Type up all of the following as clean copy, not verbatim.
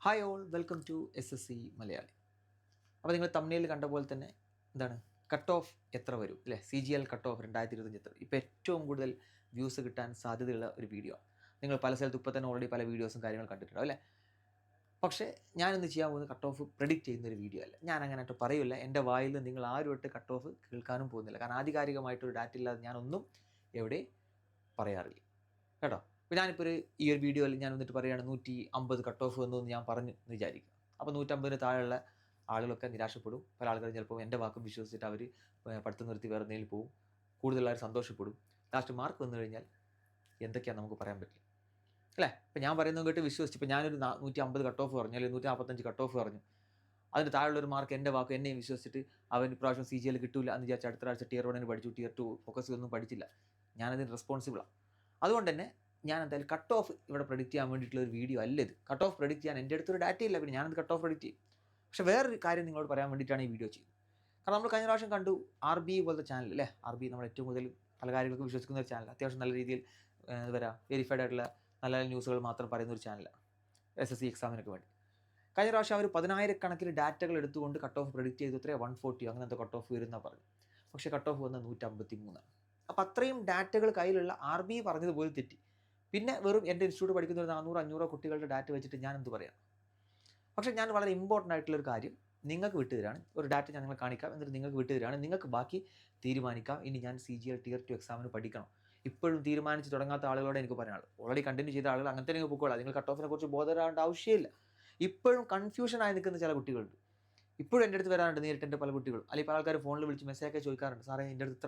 Hi all, welcome to SSC Malayali. അപ്പോൾ നിങ്ങൾ തമ്മിൽ കണ്ട പോലെ തന്നെ എന്താണ് കട്ട് ഓഫ് എത്ര വരും അല്ലേ? CGL കട്ട് ഓഫ് 2025 എത്ര? ഇപ്പോൾ ഏറ്റവും കൂടുതൽ വ്യൂസ് കിട്ടാൻ സാധ്യതയുള്ള ഒരു വീഡിയോ ആണ്. നിങ്ങൾ പല സ്ഥലത്ത് ഇപ്പോൾ തന്നെ ഓൾറെഡി പല വീഡിയോസും കാര്യങ്ങളും കണ്ടിട്ടുണ്ടാവും അല്ലേ? പക്ഷേ ഞാനിന്ന് ചെയ്യാൻ പോകുന്നത് കട്ട് ഓഫ് പ്രെഡിക്റ്റ് ചെയ്യുന്നൊരു വീഡിയോ അല്ല. ഞാൻ അങ്ങനെയായിട്ട് പറയില്ല. എൻ്റെ വായിൽ നിന്ന് നിങ്ങൾ ആരുമായിട്ട് കട്ട് ഓഫ് കേൾക്കാനും പോകുന്നില്ല. കാരണം ആധികാരികമായിട്ടൊരു ഡാറ്റ ഇല്ലാതെ ഞാനൊന്നും എവിടെ പറയാറില്ല കേട്ടോ. ഇപ്പോൾ ഞാനിപ്പോൾ ഈ ഒരു വീഡിയോയിൽ ഞാൻ വന്നിട്ട് പറയുകയാണ് 150 കട്ട് ഓഫ് വന്നു എന്ന് ഞാൻ പറഞ്ഞു എന്ന് വിചാരിക്കുക. അപ്പോൾ 150 താഴെയുള്ള ആളുകളൊക്കെ നിരാശപ്പെടും. പല ആളുകളും ചിലപ്പോൾ എൻ്റെ വാക്കും വിശ്വസിച്ചിട്ട് അവർ പഠിത്തം നിർത്തി വേറെ എന്തെങ്കിലും പോകും. കൂടുതലായി സന്തോഷപ്പെടും. ലാസ്റ്റ് മാർക്ക് വന്നു കഴിഞ്ഞാൽ എന്തൊക്കെയാണ് നമുക്ക് പറയാൻ പറ്റില്ല അല്ലേ? ഇപ്പോൾ ഞാൻ പറയുന്നത് കേട്ട് വിശ്വസിച്ച് ഇപ്പോൾ ഞാനൊരു 150 കട്ട് ഓഫ് പറഞ്ഞു, അല്ലെങ്കിൽ 145 കട്ട് ഓഫ് പറഞ്ഞു, അതിന് താഴെയുള്ളൊരു മാർക്ക് എൻ്റെ വാക്ക് എന്നെയും വിശ്വസിച്ചിട്ട് അവൻ ഇപ്രാവശ്യം CGL കിട്ടില്ല എന്ന് വിചാരിച്ച് അടുത്ത ആഴ്ച Tier 1 പഠിച്ചു, Tier 2 ഫോക്കസ് ഒന്നും പഠിച്ചില്ല. ഞാനതിന് റെസ്പോൺസിബിളാണ്. അതുകൊണ്ട് തന്നെ ഞാൻ എന്തായാലും കട്ട് ഓഫ് ഇവിടെ പ്രെഡിക്റ്റ് ചെയ്യാൻ വേണ്ടിയിട്ടുള്ള ഒരു വീഡിയോ അല്ല ഇത്. കട്ട് ഓഫ് പ്രെഡിക്റ്റ് ചെയ്യാൻ എൻ്റെ അടുത്തൊരു ഡാറ്റ ഇല്ല, പിന്നെ ഞാനത് കട്ട് ഓഫ് പ്രെഡിക്റ്റ് ചെയ്യും. പക്ഷേ വേറൊരു കാര്യം നിങ്ങളോട് പറയാൻ വേണ്ടിയിട്ടാണ് ഈ വീഡിയോ ചെയ്യുന്നത്. കാരണം നമ്മൾ കഴിഞ്ഞ പ്രാവശ്യം കണ്ടു RB പോലത്തെ ചാനൽ അല്ലേ? RB നമ്മൾ ഏറ്റവും കൂടുതൽ പല കാര്യങ്ങൾക്ക് വിശ്വസിക്കുന്ന ഒരു ചാനൽ, അത്യാവശ്യം നല്ല രീതിയിൽ വെരിഫൈഡ് ആയിട്ടുള്ള നല്ല നല്ല ന്യൂസുകൾ മാത്രം പറയുന്ന ഒരു ചാനലാണ് SSC എക്സാമിനൊക്കെ വേണ്ടി. കഴിഞ്ഞ പ്രാവശ്യം അവർ 10,000 ഡാറ്റകൾ എടുത്തുകൊണ്ട് കട്ട് ഓഫ് പ്രെഡിക്റ്റ് ചെയ്തു. 140 അങ്ങനത്തെ കട്ട് ഓഫ് വരുന്ന പറഞ്ഞു. പക്ഷേ കട്ട് ഓഫ് വന്നത് 153. അപ്പോൾ അത്രയും ഡാറ്റകൾ കയ്യിലുള്ള RB പറഞ്ഞതുപോലെ തെറ്റി. പിന്നെ വെറും എൻ്റെ ഇൻസ്റ്റിറ്റ്യൂട്ട് പഠിക്കുന്ന ഒരു 400-500 കുട്ടികളുടെ ഡാറ്റ വെച്ചിട്ട് ഞാൻ എന്ത് പറയാം? പക്ഷേ ഞാൻ വളരെ ഇമ്പോർട്ടൻ്റ് ആയിട്ടുള്ളൊരു കാര്യം നിങ്ങൾക്ക് വിട്ടുതരാണ്. ഒരു ഡാറ്റ ഞാൻ നിങ്ങളെ കാണിക്കാം, എന്നിട്ട് നിങ്ങൾക്ക് വിട്ടുതരാണ്. നിങ്ങൾക്ക് ബാക്കി തീരുമാനിക്കാം. ഇനി ഞാൻ CGL Tier 2 എക്സാമിന് പഠിക്കണം. ഇപ്പോഴും തീരുമാനിച്ച് തുടങ്ങാത്ത ആളുകളോട് എനിക്ക് പറയാനുള്ളൂ. ഓൾറെഡി കണ്ടിന്യൂ ചെയ്ത ആളുകൾ അങ്ങനെ തന്നെ പൊക്കോളാം. നിങ്ങൾ കട്ട് ഓഫിനെ കുറിച്ച് ബോധരാകേണ്ട ആവശ്യമില്ല. ഇപ്പോഴും കൺഫ്യൂഷനായി നിൽക്കുന്ന ചില കുട്ടികളുണ്ട്. ഇപ്പോഴും എൻ്റെ അടുത്ത് വരാറുണ്ട് നേരിട്ട് എൻ്റെ പല കുട്ടികളും. അല്ലെങ്കിൽ പല ആൾക്കാർ ഫോണിൽ വിളിച്ച് മെസ്സേജൊക്കെ ചോദിക്കാറുണ്ട്, സാറേ എൻ്റെ അടുത്ത്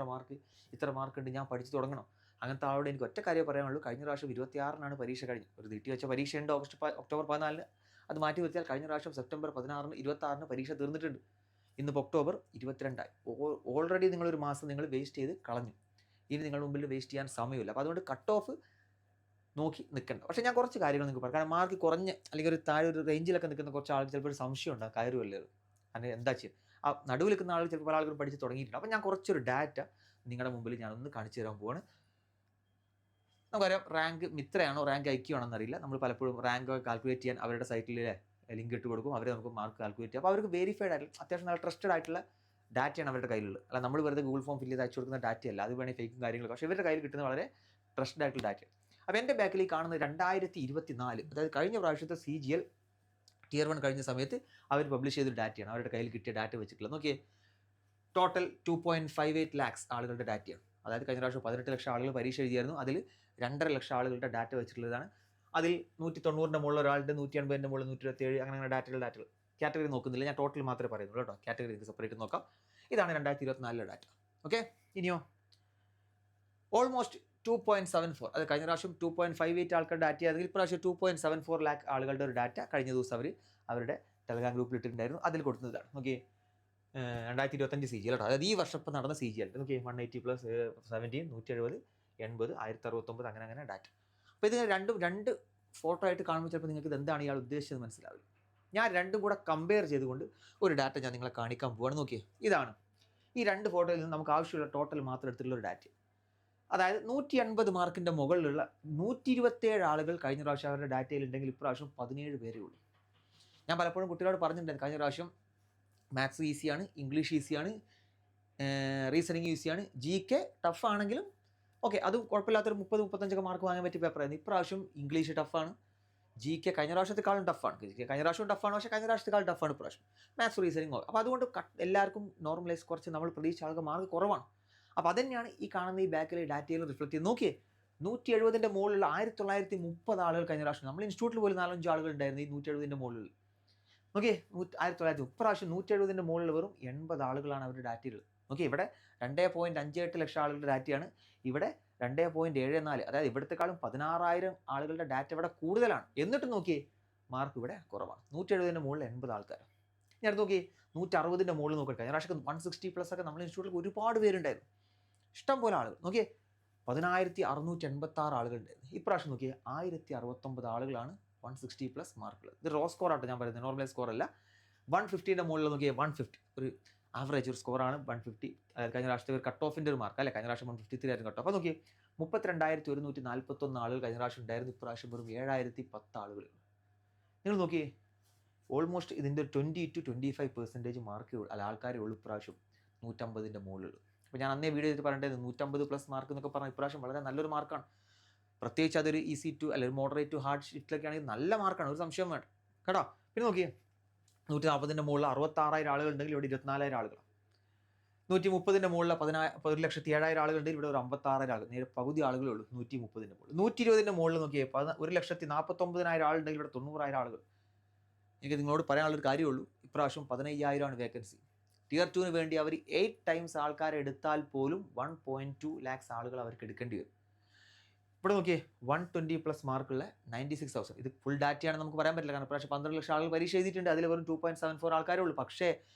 ഇത്ര മാർക്ക് ഉണ്ട്, ഞാൻ പഠിച്ച് തുടങ്ങണം. അങ്ങനത്തെ ആളോട് എനിക്ക് ഒറ്റ കാര്യം പറയാനുള്ളൂ. കഴിഞ്ഞ പ്രാവശ്യം 26-നാണ് പരീക്ഷ കഴിഞ്ഞു. ഒരു നീട്ടി വെച്ച പരീക്ഷയുണ്ട് ഒക്ടോബർ 14-ന്. അത് മാറ്റി വെച്ചാൽ കഴിഞ്ഞ പ്രാവശ്യം സെപ്റ്റംബർ 16-ന് 26-ന് പരീക്ഷ തീർന്നിട്ടുണ്ട്. ഇന്നിപ്പോൾ ഒക്ടോബർ 22-ആയി. ഓൾറെഡി നിങ്ങളൊരു മാസം നിങ്ങൾ വേസ്റ്റ് ചെയ്ത് കളഞ്ഞു. ഇനി നിങ്ങളുടെ മുമ്പിൽ വേസ്റ്റ് ചെയ്യാൻ സമയമില്ല. അപ്പോൾ അതുകൊണ്ട് കട്ട് ഓഫ് നോക്കി നിൽക്കണ്ട. പക്ഷേ ഞാൻ കുറച്ച് കാര്യങ്ങൾ നിങ്ങൾക്ക് പറയാം. കാരണം മാർക്ക് കുറഞ്ഞ് അല്ലെങ്കിൽ ഒരു താഴെ ഒരു റേഞ്ചിലൊക്കെ നിൽക്കുന്ന കുറച്ച് ആൾക്ക് ചിലപ്പോൾ ഒരു സംശയം ഉണ്ടാകും, കയറുമല്ലേ അങ്ങനെ എന്താ ചെയ്യുക. ആ നടുവിൽ നിൽക്കുന്ന ആളുകൾ ചിലപ്പോൾ പല ആളുകളും പഠിച്ച് തുടങ്ങിയിട്ടുണ്ട്. അപ്പോൾ ഞാൻ കുറച്ചൊരു ഡാറ്റ നിങ്ങളുടെ മുമ്പിൽ ഞാനൊന്ന് കാണിച്ചു തരാൻ പോവാണ്. നമുക്കറിയാം റാങ്ക് മിത്രയാണോ റാങ്ക് IQ ആണോ എന്നറിയില്ല. നമ്മൾ പലപ്പോഴും റാങ്ക് കാൽക്കുലേറ്റ് ചെയ്യാൻ അവരുടെ സൈറ്റിലെ ലിങ്ക് ഇട്ട് കൊടുക്കും. അവരെ നമുക്ക് മാർക്ക് കാൽക്കുലേറ്റ് ചെയ്യാം. അപ്പോൾ അവർക്ക് വെരിഫൈഡ് ആയിട്ടുള്ള അത്യാവശ്യം നല്ല ട്രസ്റ്റഡ് ആയിട്ടുള്ള ഡാറ്റയാണ് അവരുടെ കയ്യിലുള്ളത്. അല്ല നമ്മൾ വെറുതെ ഗൂഗിൾ ഫോം ഫില്ല് ചെയ്ത് അയച്ചു കൊടുക്കുന്ന ഡാറ്റയല്ല. അത് വേണമെങ്കിൽ ഫേക്കും കാര്യങ്ങളൊക്കെ. പക്ഷേ ഇവരുടെ കയ്യിൽ കിട്ടുന്ന വളരെ ട്രസ്റ്റഡ് ആയിട്ടുള്ള ഡാറ്റയാണ്. അപ്പോൾ എൻ്റെ ബാക്കിൽ ഈ കാണുന്നത് 2024, അതായത് കഴിഞ്ഞ പ്രാവശ്യത്തെ CGL Tier 1 കഴിഞ്ഞ സമയത്ത് അവർ പബ്ലിഷ് ചെയ്തൊരു ഡാറ്റയാണ്. അവരുടെ കയ്യിൽ കിട്ടിയ ഡാറ്റ വെച്ചിട്ടുള്ളത്. നോക്കിയേ, ടോട്ടൽ 2.58 lakhs ആളുകളുടെ ഡാറ്റയാണ്. അതായത് കഴിഞ്ഞ പ്രാവശ്യം 18 ലക്ഷം ആളുകൾ പരീക്ഷ എഴുതിയായിരുന്നു. അതിൽ 2.5 ലക്ഷം ആളുകളുടെ ഡാറ്റ വെച്ചിട്ടുള്ളതാണ്. അതിൽ 190-ന്റെ മുകളിൽ ഒരാളുടെ, 180-ന്റെ മുകളിൽ 127, അങ്ങനെ ഡാറ്റകൾ കാറ്റഗറി നോക്കുന്നില്ല. ഞാൻ ടോട്ടൽ മാത്രമേ പറയുന്നുള്ളൂ കേട്ടോ. കാറ്റഗറി ഇത് സെപ്പറേറ്റ് നോക്കാം. ഇതാണ് 2024-ലെ ഡാറ്റ. ഓക്കെ, ഇനിയോ ഓൾമോസ്റ്റ് 2.74, അത് കഴിഞ്ഞ പ്രാവശ്യം 2.58 ആൾക്കാരുടെ ഡാറ്റ ആണെങ്കിൽ ഇപ്രാവശ്യം 2.74 lakh ആളുകളുടെ ഒരു ഡാറ്റ കഴിഞ്ഞ ദിവസം അവരുടെ ടെലഗ്രാം ഗ്രൂപ്പിൽ ഇട്ടിട്ടുണ്ടായിരുന്നു. അതിൽ കൊടുക്കുന്നതാണ്. നോക്കി 2025 CGL കേട്ടോ. അതായത് ഈ വർഷം ഇപ്പം നടന്ന CGL നോക്കി 180 + 17, 170, 80, 1069 അങ്ങനെ ഡാറ്റ. അപ്പോൾ ഇത് രണ്ട് ഫോട്ടോ ആയിട്ട് കാണുമ്പോൾ ചിലപ്പോൾ നിങ്ങൾക്ക് ഇത് എന്താണ് ഇയാൾ ഉദ്ദേശിച്ചത് മനസ്സിലാവില്ല. ഞാൻ രണ്ടും കൂടെ കമ്പയർ ചെയ്തുകൊണ്ട് ഒരു ഡാറ്റ ഞാൻ നിങ്ങളെ കാണിക്കാൻ പോവാണ്. നോക്കിയേ, ഇതാണ് ഈ രണ്ട് ഫോട്ടോയിൽ നിന്ന് നമുക്ക് ആവശ്യമുള്ള ടോട്ടൽ മാത്രം എടുത്തിട്ടുള്ള ഒരു ഡാറ്റ. അതായത് 180 മാർക്കിൻ്റെ മുകളിലുള്ള 127 ആളുകൾ കഴിഞ്ഞ പ്രാവശ്യം അവരുടെ ഡാറ്റയിൽ ഉണ്ടെങ്കിൽ ഇപ്രാവശ്യം 17 പേരേ ഉള്ളൂ. ഞാൻ പലപ്പോഴും കുട്ടികളോട് പറഞ്ഞിട്ടുണ്ടായിരുന്നു, കഴിഞ്ഞ പ്രാവശ്യം മാത്സ് ഈസിയാണ്, ഇംഗ്ലീഷ് ഈസിയാണ്, റീസണിങ് ഈസിയാണ്, GK ടഫ് ആണെങ്കിലും ഓക്കെ, അത് കുഴപ്പമില്ലാത്തൊരു 30-35 മാർക്ക് വാങ്ങാൻ പറ്റിയ പേപ്പറായിരുന്നു. ഇപ്രാവശ്യം ഇംഗ്ലീഷ് ടഫാണ്, GK കഴിഞ്ഞ പ്രാവശ്യത്തെക്കാളും ടഫാണ്. കഴിഞ്ഞ പ്രാവശ്യം ടഫാണ്, പക്ഷേ കഴിഞ്ഞ പ്രാവശ്യത്തെക്കാളും ടഫാണ് ഇപ്രാവശ്യം. Maths reasoning. അപ്പോൾ അതുകൊണ്ട് എല്ലാവർക്കും നോർമലൈസ് കുറച്ച് നമ്മൾ പ്രതീക്ഷിച്ച ആൾക്ക് മാർക്ക് കുറവാണ്. അപ്പോൾ അതന്നെയാണ് ഈ കാണുന്ന ഈ ബാക്കിലെ ഡാറ്റയിൽ റിഫ്ലക്ട് ചെയ്ത് നോക്കിയേ. 170-ന്റെ മുകളിലുള്ള 1930 ആളുകൾ കഴിഞ്ഞ പ്രാവശ്യം നമ്മൾ ഇൻസ്റ്റിറ്റ്യൂട്ടിൽ പോലും 4-5 ആളുകൾ ഉണ്ടായിരുന്നു ഈ 170-ന്റെ മുകളിൽ. നോക്കിയേ, 1900 ഇപ്രാവശ്യം 170-ന്റെ മുകളിൽ വെറും 80 ആളുകളാണ് അവരുടെ ഡാറ്റയിൽ. നോക്കി, ഇവിടെ 2.58 ലക്ഷം ആളുകളുടെ ഡാറ്റയാണ്, ഇവിടെ 2.74, അതായത് ഇവിടത്തെക്കാളും 16,000 ആളുകളുടെ ഡാറ്റ ഇവിടെ കൂടുതലാണ്. എന്നിട്ട് നോക്കിയേ, മാർക്ക് ഇവിടെ കുറവാണ്. 170-ന്റെ മുകളിൽ 80 ആൾക്കാർ. ഞാൻ നോക്കി 160-ന്റെ മുകളിൽ നോക്കട്ടെ. കഴിഞ്ഞ പ്രാവശ്യം 160+ ഒക്കെ നമ്മൾ ഇൻസ്റ്റിറ്റ്യൂട്ടിൽ ഒരുപാട് പേരുണ്ടായിരുന്നു, ഇഷ്ടം പോലെ ആളുകൾ. നോക്കിയേ, 10,686 ആളുകളുണ്ടായിരുന്നു. ഇപ്രാവശ്യം നോക്കിയേ 1,069 ആളുകളാണ് 160+ മാർക്കുകൾ. ഇത് റോ സ്കോർ ആട്ടോ ഞാൻ പറയുന്നത്, നോർമൽ സ്കോർ അല്ല. 150-ന്റെ മുകളിൽ നോക്കിയാൽ 150 ഒരു ആവറേജ് ഒരു സ്കോറാണ് 150. അതായത് കഴിഞ്ഞ പ്രാവശ്യത്തെ ഒരു കട്ട് ഓഫിൻ്റെ ഒരു മാർക്ക് അല്ലേ. കഴിഞ്ഞ പ്രാവശ്യം 153 ആയിരുന്നു കട്ട് ഓഫ്. അപ്പോൾ നോക്കി 32,141 ആളുകൾ കഴിഞ്ഞ പ്രാവശ്യം ഉണ്ടായിരുന്നു. ഇപ്രാവശ്യം വെറും 7,010 ആളുകൾ. നിങ്ങൾ നോക്കിയേ, ഓൾമോസ്റ്റ് ഇതിൻ്റെ 20-25% മാർക്ക് അല്ല ആൾക്കാരേ ഉള്ളൂ ഇപ്രാവശ്യം 150ൻ്റെ മുകളിൽ. അപ്പോൾ ഞാൻ അന്നേ വീഡിയോ ചെയ്തിട്ട് പറയേണ്ടത് 150+ മാർക്ക് എന്നൊക്കെ പറഞ്ഞാൽ ഇപ്രാവശ്യം വളരെ നല്ലൊരു മാർക്കാണ്. പ്രത്യേകിച്ച് അതൊരു ഈസി ടു അല്ലെങ്കിൽ മോഡറേറ്റ് ടു ഹാർഡ് ഷിഫ്റ്റിലൊക്കെ ആണെങ്കിൽ നല്ല മാർക്കാണ്, ഒരു സംശയം വേണ്ട കേട്ടോ. പിന്നെ നോക്കിയേ 140ൻ്റെ മുകളിൽ 66,000 ആളുകളുണ്ടെങ്കിൽ ഇവിടെ 24,000 ആളുകൾ. 130ൻ്റെ മുകളിൽ 1,07,000 ആളുകളുണ്ടെങ്കിൽ ഇവിടെ ഒരു 56,000 ആളുകൾ, നേരെ പകുതി ആളുകളേ ഉള്ളൂ 130ൻ്റെ മുകളിൽ. 120ൻ്റെ മുകളിൽ നോക്കിയേ 1,49,000 ആളുണ്ടെങ്കിൽ ഇവിടെ 90,000 ആളുകൾ. എനിക്ക് നിങ്ങളോട് പറയാനുള്ളൊരു കാര്യമുള്ളൂ, ഇപ്രാവശ്യം 15,000 വേക്കൻസി. Tier 2 വേണ്ടി അവർ 8 ടൈംസ് ആൾക്കാരെ എടുത്താൽ പോലും 1.2 lakhs ആളുകൾ അവർക്ക് എടുക്കേണ്ടി വരും. ഇവിടെ നോക്കിയേ 120+ മാർക്കുള്ള 96,000. ഇത് ഫുൾ ഡാറ്റയാണ്, നമുക്ക് പറയാൻ പറ്റില്ല, കാരണം ഇപ്രാവശ്യം 12 ലക്ഷം ആളുകൾ പരീക്ഷ എഴുതിയിട്ടുണ്ട്, അതിൽ വെറും 2.74 ആൾക്കാരേ ഉള്ളൂ. പക്ഷേ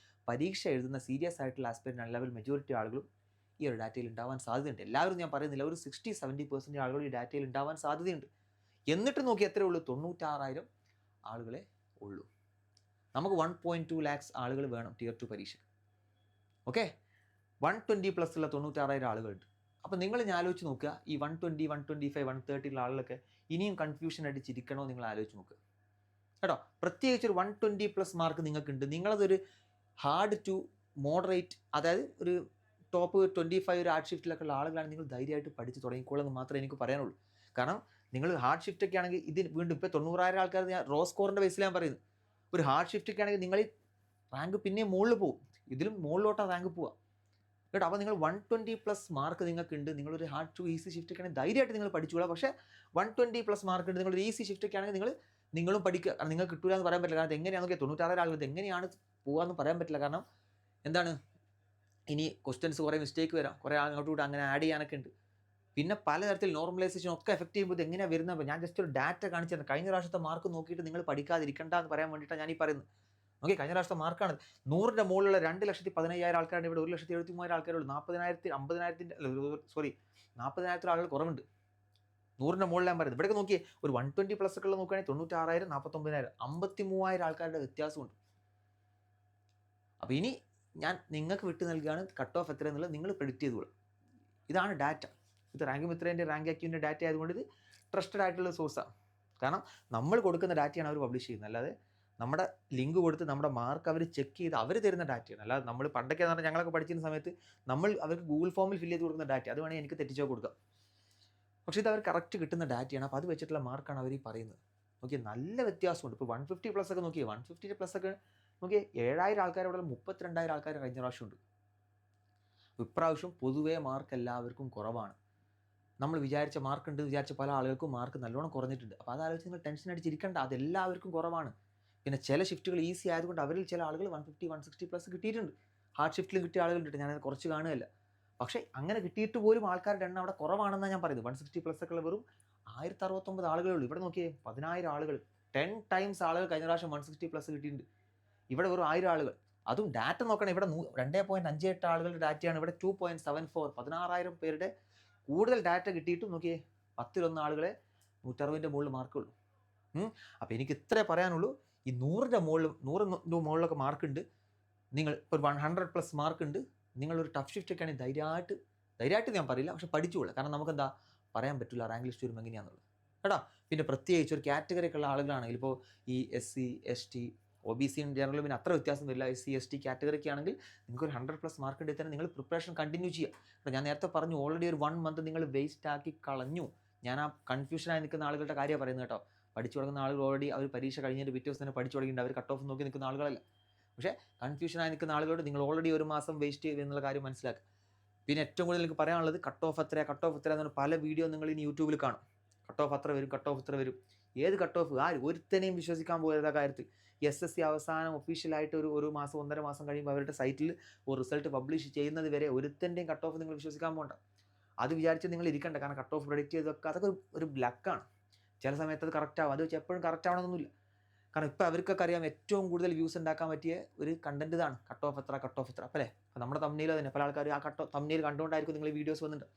പരീക്ഷ എഴുതുന്ന സീരിയസ് ആയിട്ടുള്ള ആസ്പിരൻ്റ് ലെവൽ മെജോറിറ്റി ആളുകളും ഈ ഒരു ഡാറ്റയിൽ ഉണ്ടാവാൻ സാധ്യതയുണ്ട്. എല്ലാവരും ഞാൻ പറയുന്നില്ല, ഒരു 60-70% ആളുകൾ ഈ ഡാറ്റയിൽ ഉണ്ടാവാൻ സാധ്യതയുണ്ട്. എന്നിട്ട് നോക്കി എത്രയേ ഉള്ളൂ, 96,000 ആളുകളെ ഉള്ളൂ. നമുക്ക് 1.2 lakhs ആളുകൾ വേണം Tier 2 പരീക്ഷ. ഓക്കെ, 120+ ഉള്ള 96,000 ആളുകളുണ്ട്. അപ്പോൾ നിങ്ങൾ ഞാൻ ആലോചിച്ച് നോക്കുക, ഈ 120, 125, 130 ഉള്ള ആളുകളൊക്കെ ഇനിയും കൺഫ്യൂഷൻ അടിച്ചിരിക്കണോ നിങ്ങൾ ആലോചിച്ച് നോക്കുക കേട്ടോ. പ്രത്യേകിച്ച് ഒരു 120+ മാർക്ക് നിങ്ങൾക്കുണ്ട്, നിങ്ങളതൊരു ഹാർഡ് ടു മോഡറേറ്റ്, അതായത് ഒരു ടോപ്പ് 25 ഒരു ഹാർഡ് ഷിഫ്റ്റിലൊക്കെ ഉള്ള ആളുകളാണ്, നിങ്ങൾ ധൈര്യമായിട്ട് പഠിച്ച് തുടങ്ങിക്കോളെന്ന് മാത്രമേ എനിക്ക് പറയാനുള്ളൂ. കാരണം നിങ്ങൾ ഹാർഡ് ഷിഫ്റ്റൊക്കെ ആണെങ്കിൽ ഇത് വീണ്ടും ഇപ്പോൾ 90,000 ആൾക്കാർ ഞാൻ റോ സ്കോറിൻ്റെ ബേസിൽ ഞാൻ പറയുന്നത്, ഒരു ഹാർഡ് ഷിഫ്റ്റൊക്കെ ആണെങ്കിൽ നിങ്ങൾ റാങ്ക് പിന്നെ മുകളിൽ പോകും, ഇതിലും മുകളിലോട്ടാണ് റാങ്ക് പോവുക കേട്ടോ. അപ്പോൾ നിങ്ങൾ 120+ മാർക്ക് നിങ്ങൾക്കുണ്ട്, നിങ്ങളൊരു ഹാർഡ് ടു ഈസി ഷിഫ്റ്റൊക്കെ ആണെങ്കിൽ ധൈര്യമായിട്ട് നിങ്ങൾ പഠിച്ചോളാം. പക്ഷേ 120+ മാർക്ക് ഉണ്ട്, നിങ്ങളൊരു ഈസി ഷിഫ്റ്റൊക്കെ ആണെങ്കിൽ നിങ്ങളും പഠിക്കുക. കാരണം നിങ്ങൾക്ക് കിട്ടൂല എന്ന് പറയാൻ പറ്റില്ല, കാരണം എങ്ങനെയാണെന്ന് നോക്കിയാൽ 96,000 ആളുകൾ എങ്ങനെയാണ് പോകാമെന്ന് പറയാൻ പറ്റില്ല. കാരണം എന്താണ്, ഇനി ക്വസ്റ്റ്യൻസ് കുറേ മിസ്റ്റേക്ക് വരാം, കുറേ അങ്ങോട്ടും കൂടെ അങ്ങനെ ആഡ് ചെയ്യാനൊക്കെ ഉണ്ട്. പിന്നെ പലതരത്തിൽ നോർമലൈസേഷൻ ഒക്കെ എഫക്റ്റ് ചെയ്യുമ്പോൾ ഇത് എങ്ങനെയാണ് വരുന്നത്. ഞാൻ ജസ്റ്റ് ഒരു ഡാറ്റ കാണിച്ചു തരാം. കഴിഞ്ഞ പ്രാവശ്യത്തെ മാർക്ക് നോക്കിയിട്ട് നിങ്ങൾ പഠിക്കാതിരിക്കണ്ട എന്ന് പറയാൻ വേണ്ടിയിട്ടാണ് ഞാൻ ഈ പറയുന്നത്. ഓക്കെ, കഴിഞ്ഞ പ്രാവശ്യത്തെ മാർക്കാണ് 100ൻ്റെ മുകളിലുള്ള 2,15,000 ആൾക്കാരാണ്, ഇവിടെ 1,73,000 ആൾക്കാരുള്ളൂ. 40,000 ആളുകൾ കുറവുണ്ട് 100ൻ്റെ മുകളിൽ. ഞാൻ പറയുന്നത് ഇവിടെയൊക്കെ നോക്കിയേ, ഒരു 120+ ഒക്കെ ഉള്ള നോക്കുകയാണെങ്കിൽ 96,000, 49,000, 53,000 ആൾക്കാരുടെ വ്യത്യാസമുണ്ട്. അപ്പോൾ ഇനി ഞാൻ നിങ്ങൾക്ക് വിട്ടു നൽകുകയാണ് കട്ട് ഓഫ് എത്ര എന്നുള്ളത് നിങ്ങൾ പ്രെഡിക്റ്റ് ചെയ്തോളൂ. ഇതാണ് ഡാറ്റ. ഇത് റാങ്ക് മിത്രേൻ്റെ റാങ്ക് ആക്യുവിൻ്റെ ഡാറ്റ ആയതുകൊണ്ട് ഇത് ട്രസ്റ്റഡ് ആയിട്ടുള്ള സോഴ്സാണ്. കാരണം നമ്മൾ കൊടുക്കുന്ന ഡാറ്റയാണ് അവർ പബ്ലിഷ് ചെയ്യുന്നത്, അല്ലാതെ നമ്മുടെ ലിങ്ക് കൊടുത്ത് നമ്മുടെ മാർക്ക് അവർ ചെക്ക് ചെയ്ത് അവർ തരുന്ന ഡാറ്റയാണ്. അല്ലാതെ നമ്മൾ പണ്ടൊക്കെ എന്ന് പറഞ്ഞാൽ ഞങ്ങളൊക്കെ പഠിച്ചിരുന്ന സമയത്ത് നമ്മൾ അവർക്ക് ഗൂഗിൾ ഫോമിൽ ഫില്ല് ചെയ്ത് കൊടുക്കുന്ന ഡാറ്റ, അത് വേണമെങ്കിൽ എനിക്ക് തെറ്റിച്ചോ കൊടുക്കാം. പക്ഷേ ഇത് അവർ കറക്റ്റ് കിട്ടുന്ന ഡാറ്റയാണ്. അപ്പോൾ അത് വെച്ചിട്ടുള്ള മാർക്കാണ് അവർ ഈ പറയുന്നത്. നോക്കിയാൽ നല്ല വ്യത്യാസമുണ്ട്. ഇപ്പോൾ 150+ ഒക്കെ നോക്കിയാൽ 150+ ഒക്കെ നോക്കിയാൽ 7,000 ആൾക്കാരോടെ 32,000 ആൾക്കാർ കഴിഞ്ഞ പ്രാവശ്യമുണ്ട്. ഇപ്രാവശ്യം പൊതുവേ മാർക്ക് എല്ലാവർക്കും കുറവാണ്. നമ്മൾ വിചാരിച്ച മാർക്ക് ഉണ്ട് വിചാരിച്ച പല ആളുകൾക്കും മാർക്ക് നല്ലോണം കുറഞ്ഞിട്ടുണ്ട്. അപ്പോൾ അതാലോചിച്ച് നിങ്ങൾ ടെൻഷൻ അടിച്ചിരിക്കേണ്ട, അതെല്ലാവർക്കും കുറവാണ്. പിന്നെ ചില ഷിഫ്റ്റുകൾ ഈസി ആയതുകൊണ്ട് അവരിൽ ചില ആളുകൾ 150, 160+ കിട്ടിയിട്ടുണ്ട്. ഹാർഡ് ഷിഫ്റ്റിലും കിട്ടിയ ആളുകളുണ്ട്, ഞാനത് കുറച്ച് കാണുകയല്ല. പക്ഷേ അങ്ങനെ കിട്ടിയിട്ട് പോലും ആൾക്കാരുടെ എണ്ണം അവിടെ കുറവാണെന്നാണ് ഞാൻ പറയുന്നത്. 160+ ഒക്കെ ഉള്ള വെറും 1,069 ആളുകളേ ഉള്ളൂ. ഇവിടെ നോക്കിയേ 10,000 ആളുകൾ, 10 ടൈംസ് ആളുകൾ കഴിഞ്ഞ പ്രാവശ്യം 160+ കിട്ടിയിട്ടുണ്ട്. ഇവിടെ വെറും 1000 ആളുകൾ. അതും ഡാറ്റ നോക്കണം, ഇവിടെ 2.58 ആളുകളുടെ ഡാറ്റയാണ്, ഇവിടെ 2.74, 16,000 പേരുടെ കൂടുതൽ ഡാറ്റ കിട്ടിയിട്ടും നോക്കിയേ 10-1 ആളുകളെ 160ൻ്റെ മുകളിൽ മാർക്കുള്ളൂ. അപ്പോൾ എനിക്ക് ഇത്രേ പറയാനുള്ളൂ. ഈ 100ൻ്റെ മുകളിലൊക്കെ മാർക്കുണ്ട്, നിങ്ങൾ ഇപ്പോൾ 100+ മാർക്കുണ്ട്, നിങ്ങളൊരു ടഫ് ഷിഫ്റ്റ് ഒക്കെ ആണെങ്കിൽ ധൈര്യമായിട്ട് ഞാൻ പറയില്ല, പക്ഷെ പഠിച്ചുകൊള്ളു. കാരണം നമുക്കെന്താ പറയാൻ പറ്റില്ല റാങ്ക് ലിസ്റ്റ് വരുമ്പോൾ എങ്ങനെയാണെന്നുള്ളത് കേട്ടോ. പിന്നെ പ്രത്യേകിച്ച് ഒരു കാറ്റഗറിയൊക്കെ ഉള്ള ആളുകളാണെങ്കിൽ ഇപ്പോൾ ഈ SC, ST, OBC ജനറൽ പിന്നെ അത്ര വ്യത്യാസം വരില്ല. SC, ST കാറ്റഗറിക്ക് ആണെങ്കിൽ നിങ്ങൾക്ക് ഒരു 100+ മാർക്ക് ഉണ്ടെങ്കിൽ തന്നെ നിങ്ങൾ പ്രിപ്പറേഷൻ കണ്ടിന്യൂ ചെയ്യുക. അപ്പോൾ ഞാൻ നേരത്തെ പറഞ്ഞു, ഓൾറെഡി ഒരു 1 മന്ത് നിങ്ങൾ വേസ്റ്റ് ആക്കി കളഞ്ഞു. ഞാൻ ആ കൺഫ്യൂഷനായി നിൽക്കുന്ന ആളുകളുടെ കാര്യമാണ് പറയുന്നത് കേട്ടോ. പഠിച്ചു തുടങ്ങുന്ന ആളുകൾ ഓൾറെഡി അവർ പരീക്ഷ കഴിഞ്ഞിട്ട് പിറ്റേ ദിവസം തന്നെ പഠിച്ചു തുടങ്ങിയിട്ട് അവർ കട്ട് ഓഫ് നോക്കി നിൽക്കുന്ന ആളുകളല്ല. പക്ഷേ കൺഫ്യൂഷനായി നിൽക്കുന്ന ആളുകളോട് നിങ്ങൾ ഓൾറെഡി ഒരു മാസം വേസ്റ്റ് ചെയ്തു എന്നുള്ള കാര്യം മനസ്സിലാക്കുക. പിന്നെ ഏറ്റവും കൂടുതൽ എനിക്ക് പറയാനുള്ളത് കട്ട് ഓഫ് എത്ര എന്ന് പല വീഡിയോ നിങ്ങൾ ഇനി യൂട്യൂബിൽ കാണും. കട്ട് ഓഫ് അത്ര വരും, കട്ട് ഓഫ് ഇത്ര വരും. ഏത് കട്ട് ഓഫ്? ഒരുത്തനെയും വിശ്വസിക്കാൻ പോയത് ആ കാര്യത്തിൽ. SSC അവസാനം ഒഫീഷ്യലായിട്ട് ഒരു മാസം 1.5 മാസം കഴിയുമ്പോൾ അവരുടെ സൈറ്റിൽ ഒരു റിസൾട്ട് പബ്ലിഷ് ചെയ്യുന്നത് വരെ ഒരുത്തൻ്റെയും കട്ട് ഓഫ് നിങ്ങൾ വിശ്വസിക്കാൻ പോകണ്ട. അത് വിചാരിച്ച് നിങ്ങൾ ഇരിക്കണ്ട. കാരണം കട്ട് ഓഫ് പ്രെഡിക്റ്റ് ചെയ്തൊക്കെ അതൊക്കെ ഒരു ബ്ലക്കാണ്. ചില സമയത്ത് അത് കറക്റ്റ് ആവും, അത് വെച്ച് എപ്പോഴും കറക്റ്റ് ആവണമെന്നൊന്നുമില്ല. കാരണം ഇപ്പോൾ അവർക്കൊക്കെ അറിയാം ഏറ്റവും കൂടുതൽ വ്യൂസ് ഉണ്ടാക്കാൻ പറ്റിയ ഒരു കണ്ടന്റ് ഇതാണ്, കട്ട് ഓഫ് എത്ര അപ്പോൾ അല്ലേ. അപ്പോൾ നമ്മുടെ തമ്മിൽ തന്നെ പല ആൾക്കാർ ആ തമ്മിൽ കണ്ടുകൊണ്ടായിരിക്കും നിങ്ങൾ വീഡിയോസ് വന്നിട്ടുണ്ട്.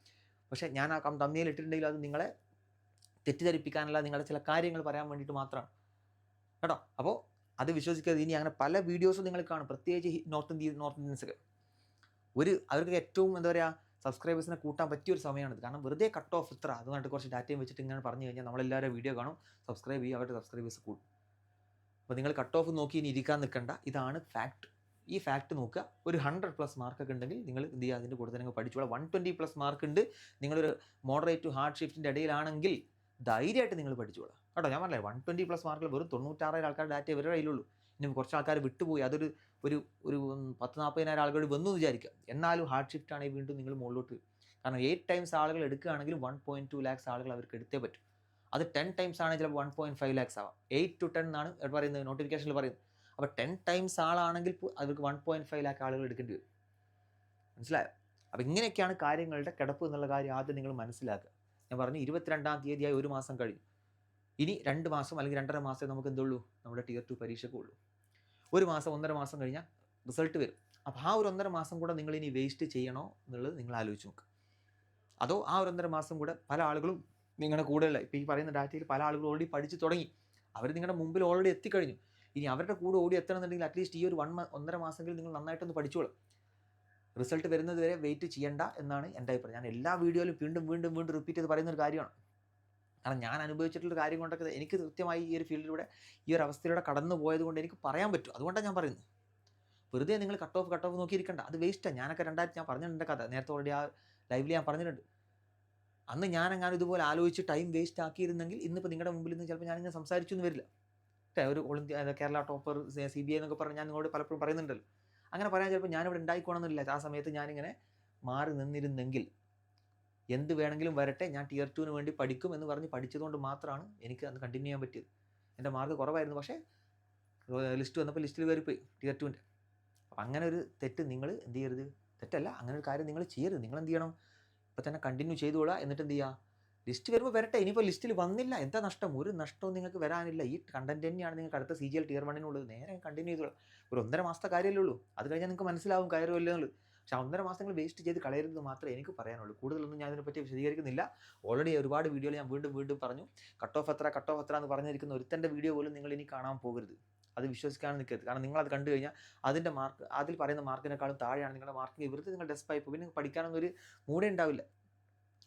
പക്ഷേ ഞാൻ ആ തമ്മിൽ ഇട്ടിട്ടുണ്ടെങ്കിൽ അത് നിങ്ങളെ തെറ്റിദ്ധരിപ്പിക്കാനുള്ള നിങ്ങളുടെ ചില കാര്യങ്ങൾ പറയാൻ വേണ്ടിയിട്ട് മാത്രമാണ് കേട്ടോ. അപ്പോൾ അത് വിശ്വസിക്കാതെ ഇനി അങ്ങനെ പല വീഡിയോസും നിങ്ങൾ കാണും, പ്രത്യേകിച്ച് നോർത്ത് ഇന്ത്യൻസൊക്കെ. അവർക്ക് ഏറ്റവും എന്താ പറയുക, സബ്സ്ക്രൈബേഴ്സിനെ കൂട്ടാൻ പറ്റിയ ഒരു സമയമാണിത്. കാരണം വെറുതെ കട്ട് ഓഫ് ഇത്ര അതുകൊണ്ട് കുറച്ച് ഡാറ്റയും വെച്ചിട്ട് ഇങ്ങനെ പറഞ്ഞു കഴിഞ്ഞാൽ നമ്മളെല്ലാവരും വീഡിയോ കാണും, സബ്സ്ക്രൈബ് ചെയ്യും, അവരുടെ സബ്സ്ക്രൈബേഴ്സ് കൂടും. അപ്പോൾ നിങ്ങൾ കട്ട് ഓഫ് നോക്കി ഇനി ഇരിക്കാൻ നിൽക്കണ്ട, ഇതാണ് ഫാക്ട്. ഈ ഫാക്ട് നോക്കുക. ഒരു 100+ മാർക്കൊക്കെ ഉണ്ടെങ്കിൽ നിങ്ങൾ എന്ത് ചെയ്യുക, അതിൻ്റെ കൂടെ തന്നെ പഠിച്ചോളാം. 120+ മാർക്ക് ഉണ്ട്, നിങ്ങളൊരു മോഡറേറ്റ് ടു ഹാർഡ് ഷിഫ്റ്റിൻ്റെ ഇടയിലാണെങ്കിൽ ധൈര്യമായിട്ട് നിങ്ങൾ പഠിച്ചോളാം കേട്ടോ. ഞാൻ പറഞ്ഞില്ലേ 120+ മാർക്കിൽ വെറും 96,000 ആൾക്കാരുടെ ഡാറ്റ ഇവരുടെ കയ്യിലുള്ളൂ. ഇനി കുറച്ച് ആൾക്കാർ വിട്ടുപോയി, അതൊരു ഒരു ഒരു 10,000-40,000 ആളുകൾ വന്നു വിചാരിക്കുക. എന്നാലും ഹാർഡ് ഷിഫ്റ്റ് ആണെങ്കിൽ വീണ്ടും നിങ്ങൾ മുകളിലോട്ട്, കാരണം 8 ടൈംസ് ആളുകൾ എടുക്കുകയാണെങ്കിൽ 1.2 lakhs ആളുകൾ അവർക്ക് എടുത്തേ പറ്റും. അത് 10 ടൈംസ് ആണെങ്കിൽ ചിലപ്പോൾ 1.5 lakhs ആവാം. 8 to 10 എന്നാണ് പറയുന്നത്, നോട്ടിഫിക്കേഷനിൽ പറയുന്നത്. അപ്പോൾ 10 ടൈംസ് ആളാണെങ്കിൽ അവർക്ക് 1.5 lakh ആളുകൾ എടുക്കേണ്ടി വരും. മനസ്സിലായോ? അപ്പോൾ ഇങ്ങനെയൊക്കെയാണ് കാര്യങ്ങളുടെ കിടപ്പ് എന്നുള്ള കാര്യം ആദ്യം നിങ്ങൾ മനസ്സിലാക്കുക. ഞാൻ പറഞ്ഞു 22-ാം തീയതിയായി 1 മാസം കഴിഞ്ഞു. ഇനി 2 മാസം അല്ലെങ്കിൽ 2.5 മാസം നമുക്ക് എന്തുള്ളൂ, നമ്മുടെ Tier 2 പരീക്ഷയ്ക്ക് ഉള്ളൂ. 1 മാസം 1.5 മാസം കഴിഞ്ഞാൽ റിസൾട്ട് വരും. അപ്പോൾ ആ ഒരു 1.5 മാസം കൂടെ നിങ്ങൾ ഇനി വേസ്റ്റ് ചെയ്യണോ എന്നുള്ളത് നിങ്ങൾ ആലോചിച്ച് നോക്കുക. അതോ ആ ഒരു 1.5 മാസം കൂടെ പല ആളുകളും നിങ്ങളുടെ കൂടെയുള്ള, ഇപ്പോൾ ഈ പറയുന്ന ഡാറ്റയിൽ പല ആളുകളും ഓൾറെഡി പഠിച്ച് തുടങ്ങി, അവർ നിങ്ങളുടെ മുമ്പിൽ ഓൾറെഡി എത്തിക്കഴിഞ്ഞു. ഇനി അവരുടെ കൂടെ ഓടി എത്തണമെന്നുണ്ടെങ്കിൽ അറ്റ്ലീസ്റ്റ് ഈ ഒരു 1.5 മാസമെങ്കിലും നിങ്ങൾ നന്നായിട്ടൊന്ന് പഠിച്ചോളൂ. റിസൾട്ട് വരുന്നത് വരെ വെയിറ്റ് ചെയ്യണ്ട എന്നാണ് എൻ്റെ അഭിപ്രായം. ഞാൻ എല്ലാ വീഡിയോയിലും വീണ്ടും റിപ്പീറ്റ് ചെയ്ത് പറയുന്നൊരു കാര്യമാണ്. കാരണം ഞാൻ അനുഭവിച്ചിട്ടുള്ള കാര്യം കൊണ്ടൊക്കെ എനിക്ക് കൃത്യമായി ഈ ഒരു ഫീൽഡിലൂടെ ഈ ഒരു അവസ്ഥയിലൂടെ കടന്നു പോയത് കൊണ്ട് എനിക്ക് പറയാൻ പറ്റും. അതുകൊണ്ടാണ് ഞാൻ പറയുന്നത്. വെറുതെ നിങ്ങൾ കട്ട് ഓഫ് നോക്കിയിരിക്കണ്ട, അത് വേസ്റ്റാണ്. ഞാനൊക്കെ ഞാൻ പറഞ്ഞിട്ടുണ്ട് എൻ്റെ കഥ, നേരത്തെ ഓൾറെഡി ആ ലൈവിൽ ഞാൻ പറഞ്ഞിട്ടുണ്ട്. അന്ന് ഞാനെങ്ങാനും ഇതുപോലെ ആലോചിച്ച് ടൈം വേസ്റ്റ് ആക്കിയിരുന്നെങ്കിൽ ഇന്നിപ്പോൾ നിങ്ങളുടെ മുമ്പിൽ നിന്ന് ചിലപ്പോൾ ഞാനിങ്ങനെ സംസാരിച്ചൊന്നും വരില്ല. ഒരു കേരള ടോപ്പർ CBI എന്നൊക്കെ പറഞ്ഞ് ഞാൻ നിങ്ങളോട് പലപ്പോഴും പറയുന്നുണ്ടല്ലോ. അങ്ങനെ പറയാൻ ചിലപ്പോൾ ഞാനിവിടെ ഉണ്ടായിക്കോണമെന്നില്ല. ആ സമയത്ത് ഞാനിങ്ങനെ മാറി നിന്നിരുന്നെങ്കിൽ എന്ത് വേണമെങ്കിലും വരട്ടെ, ഞാൻ Tier 2-ന് വേണ്ടി പഠിക്കും എന്ന് പറഞ്ഞ് പഠിച്ചതുകൊണ്ട് മാത്രമാണ് എനിക്ക് അന്ന് കണ്ടിന്യൂ ചെയ്യാൻ പറ്റിയത്. എൻ്റെ മാർക്ക് കുറവായിരുന്നു, പക്ഷേ ലിസ്റ്റ് വന്നപ്പോൾ ലിസ്റ്റിൽ കയറിപ്പോയി Tier 2-ൻ്റെ. അപ്പം അങ്ങനെ ഒരു തെറ്റ് നിങ്ങൾ എന്ത് ചെയ്യരുത്, തെറ്റല്ല, അങ്ങനെ ഒരു കാര്യം നിങ്ങൾ ചെയ്യരുത്. നിങ്ങൾ എന്ത് ചെയ്യണം, ഇപ്പോൾ തന്നെ കണ്ടിന്യൂ ചെയ്തുകൊള്ളുക. എന്നിട്ട് എന്ത് ചെയ്യുക, ലിസ്റ്റ് വരുമ്പോൾ വരട്ടെ. ഇനിയിപ്പോൾ ലിസ്റ്റിൽ വന്നില്ല, എന്താ നഷ്ടം? ഒരു നഷ്ടവും നിങ്ങൾക്ക് വരാനില്ല. ഈ കണ്ടന്റ് തന്നെയാണ് നിങ്ങൾക്ക് അടുത്ത CGL Tier 1-നുള്ളത്. നേരെ കണ്ടിന്യൂ ചെയ്തോളാം. ഒരു 1.5 മാസത്തെ കാര്യമല്ലേ ഉള്ളൂ. അത് കഴിഞ്ഞാൽ നിങ്ങൾക്ക് മനസ്സിലാവും കയറുമല്ലോ എന്നുള്ളത്. പക്ഷേ 1.5 മാസങ്ങൾ വേസ്റ്റ് ചെയ്ത് കളയരുത് മാത്രമേ എനിക്ക് പറയാനുള്ളൂ. കൂടുതലൊന്നും ഞാൻ ഇതിനെപ്പറ്റി വിശദീകരിക്കുന്നില്ല. ഓൾറെഡി ഒരുപാട് വീഡിയോയിൽ ഞാൻ വീണ്ടും പറഞ്ഞു. കട്ട് ഓഫ് എത്ര എന്ന് പറഞ്ഞിരിക്കുന്ന ഒരുത്തൻ്റെ വീഡിയോ പോലും നിങ്ങൾ ഇനി കാണാൻ പോകരുത്. അത് വിശ്വസിക്കാൻ നിൽക്കരുത്. കാരണം നിങ്ങളത് കണ്ടു കഴിഞ്ഞാൽ അതിൻ്റെ മാർക്ക്, അതിൽ പറയുന്ന മാർക്കിനേക്കാളും താഴെയാണ് നിങ്ങളുടെ മാർക്കിങ്. വെറുതെ നിങ്ങൾ ഡെസ്പായി പോകും. പിന്നെ പഠിക്കാനൊന്നും ഒരു മൂടേ ഉണ്ടാവില്ല.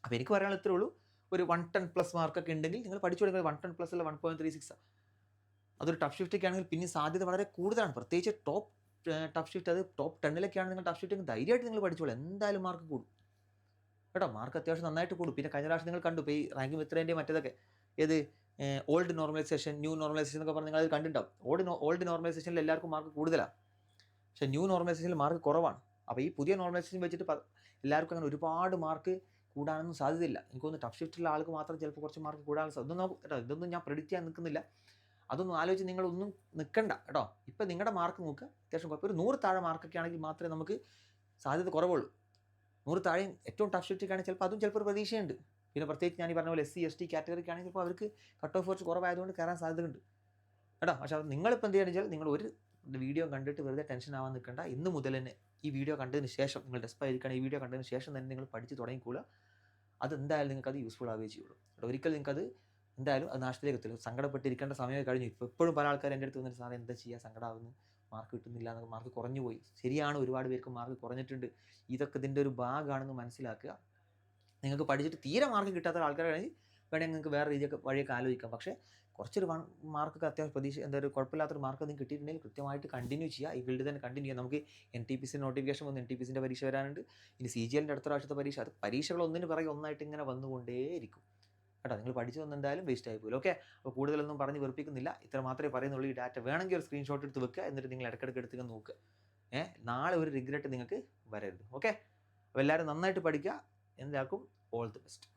അപ്പോൾ എനിക്ക് പറയാനുള്ള ഇത്രേ ഉള്ളൂ. ഒരു 110+ മാർക്കൊക്കെ ഉണ്ടെങ്കിൽ നിങ്ങൾ പഠിച്ചു കൊടുക്കുന്നത് 110+ അല്ല 1.36. അതൊരു ടഫ് ഷിഫ്റ്റൊക്കെ ആണെങ്കിൽ പിന്നെ സാധ്യത വളരെ കൂടുതലാണ്. പ്രത്യേകിച്ച് ടഫ് ഷിഫ്റ്റ്, അത് ടോപ്പ് 10-ലൊക്കെയാണ് നിങ്ങൾ ടഫ് ഷിഫ്റ്റ്, ധൈര്യമായിട്ട് നിങ്ങൾ പഠിച്ചോളൂ. എന്തായാലും മാർക്ക് കൂടും കേട്ടോ. മാർക്ക് അത്യാവശ്യം നന്നായിട്ട് കൂടും. പിന്നെ കഴിഞ്ഞ പ്രാവശ്യം നിങ്ങൾ കണ്ടു, ഇപ്പോൾ ഈ റാങ്കിങ് മിത്രേൻ്റെ മറ്റേതൊക്കെ ഏത് ഓൾഡ് നോർമലൈസേഷൻ, ന്യൂ നോർമലൈസേഷൻ എന്നൊക്കെ പറഞ്ഞ് നിങ്ങൾ അത് കണ്ടിട്ടുണ്ടാവും. ഓൾഡ് നോർമലൈസേഷനിൽ എല്ലാവർക്കും മാർക്ക് കൂടുതലാണ്, പക്ഷേ ന്യൂ നോർമലൈസേഷനിൽ മാർക്ക് കുറവാണ്. അപ്പോൾ ഈ പുതിയ നോർമലൈസേഷൻ വെച്ചിട്ട് എല്ലാവർക്കും അങ്ങനെ ഒരുപാട് മാർക്ക് കൂടാനൊന്നും സാധ്യതയില്ല. എനിക്കൊന്ന് ടഫ് ഷിഫ്റ്റുള്ള ആൾക്ക് മാത്രം ചിലപ്പോൾ കുറച്ച് മാർക്ക് കൂടാനുള്ള സാധ്യത. ഇതൊന്നും ഞാൻ പ്രെഡിക്റ്റ് ചെയ്യാൻ നിൽക്കുന്നില്ല. അതൊന്നും ആലോചിച്ച് നിങ്ങളൊന്നും നിൽക്കണ്ട കേട്ടോ. ഇപ്പം നിങ്ങളുടെ മാർക്ക് നോക്കുക, അത്യാവശ്യം കുഴപ്പം. ഒരു 100 താഴെ മാർക്കൊക്കെ ആണെങ്കിൽ മാത്രമേ നമുക്ക് സാധ്യത കുറവുള്ളൂ. 100 താഴെയും ഏറ്റവും ടഫ് ഷിഫ്റ്റൊക്കെ ആണെങ്കിൽ ചിലപ്പോൾ ഒരു പ്രതീക്ഷയുണ്ട്. പിന്നെ പ്രത്യേകിച്ച് ഞാൻ ഈ പറഞ്ഞ പോലെ SC ST കാറ്റഗറിക്ക് ആണെങ്കിൽ ചിലപ്പോൾ അവർക്ക് കട്ട് ഓഫ് കുറച്ച് കുറവായതുകൊണ്ട് കയറാൻ സാധ്യതയുണ്ട് കേട്ടോ. പക്ഷേ അത് നിങ്ങളിപ്പോൾ എന്ത് ചെയ്യുകയാണെന്ന് വെച്ചാൽ, നിങ്ങൾ ഒരു വീഡിയോ കണ്ടിട്ട് വെറുതെ ടെൻഷൻ ആവാൻ നിൽക്കണ്ട. ഇന്ന് മുതൽ തന്നെ ഈ വീഡിയോ കണ്ടതിന് ശേഷം, നിങ്ങൾ ഡെസ്പായിരിക്കണം, ഈ വീഡിയോ കണ്ടതിന് ശേഷം തന്നെ നിങ്ങൾ പഠിച്ച് തുടങ്ങിക്കോളുക. അത് എന്തായാലും നിങ്ങൾക്ക് അത് യൂസ്ഫുൾ ആവുകയും ചെയ്യുള്ളൂ. ഒരിക്കലും നിങ്ങൾക്കത് എന്തായാലും അത് നാശത്തിലേക്ക് എത്തില്ല. സങ്കടപ്പെട്ടിരിക്കേണ്ട സമയം കഴിഞ്ഞു. ഇപ്പോൾ എപ്പോഴും പല ആൾക്കാർ എൻ്റെ അടുത്ത് വന്നിട്ട്, സാറേ എന്താ ചെയ്യുക, സങ്കടമാകുന്നു, മാർക്ക് കിട്ടുന്നില്ല, മാർക്ക് കുറഞ്ഞു പോയി. ശരിയാണ്, ഒരുപാട് പേർക്ക് മാർക്ക് കുറഞ്ഞിട്ടുണ്ട്. ഇതൊക്കെ ഇതിൻ്റെ ഒരു ഭാഗമാണെന്ന് മനസ്സിലാക്കുക. നിങ്ങൾക്ക് പഠിച്ചിട്ട് തീരെ മാർക്ക് കിട്ടാത്ത ആൾക്കാരാണെങ്കിൽ വേണമെങ്കിൽ നിങ്ങൾക്ക് വേറെ വഴിയൊക്കെ ആലോചിക്കാം. പക്ഷേ കുറച്ചൊരു മാർക്കൊക്കെ അത്യാവശ്യം ഒരു കുഴപ്പമില്ലാത്തൊരു മാർക്ക് നിങ്ങൾക്ക് കിട്ടിയിട്ടുണ്ടെങ്കിൽ കൃത്യമായിട്ട് കണ്ടിന്യൂ ചെയ്യുക. ഈ ഫീൽഡിൽ തന്നെ കണ്ടിന്യൂ ചെയ്യുക. നമുക്ക് NTPC നോട്ടിഫിക്കേഷൻ വന്നു, NTPCൻ്റെ പരീക്ഷ വരാനുണ്ട്. ഇനി CGLൻ്റെ അടുത്ത പ്രാവശ്യത്തെ പരീക്ഷ, അത് പരീക്ഷകൾ ഒന്നിന് പിറകെ ഒന്നായിട്ട് ഇങ്ങനെ വന്നുകൊണ്ടേയിരിക്കും കേട്ടോ. നിങ്ങൾ പഠിച്ചതൊന്നും എന്തായാലും വേസ്റ്റ് ആയി പോലും. ഓക്കെ, അപ്പോൾ കൂടുതലൊന്നും പറഞ്ഞ് വെറുപ്പിക്കുന്നില്ല. ഇത്ര മാത്രമേ പറയുന്നുള്ളൂ. ഈ ഡാറ്റ വേണമെങ്കിൽ ഒരു സ്ക്രീൻഷോട്ട് എടുത്ത് വെക്കുക. എന്നിട്ട് നിങ്ങൾ ഇടയ്ക്കിടയ്ക്ക് എടുത്ത് നോക്കുക. നാളെ ഒരു റിഗ്രറ്റ് നിങ്ങൾക്ക് വരരുത്. ഓക്കെ, അപ്പോൾ എല്ലാവരും നന്നായിട്ട് പഠിക്കുക. എന്താക്കും ഓൾ ദി ബെസ്റ്റ്.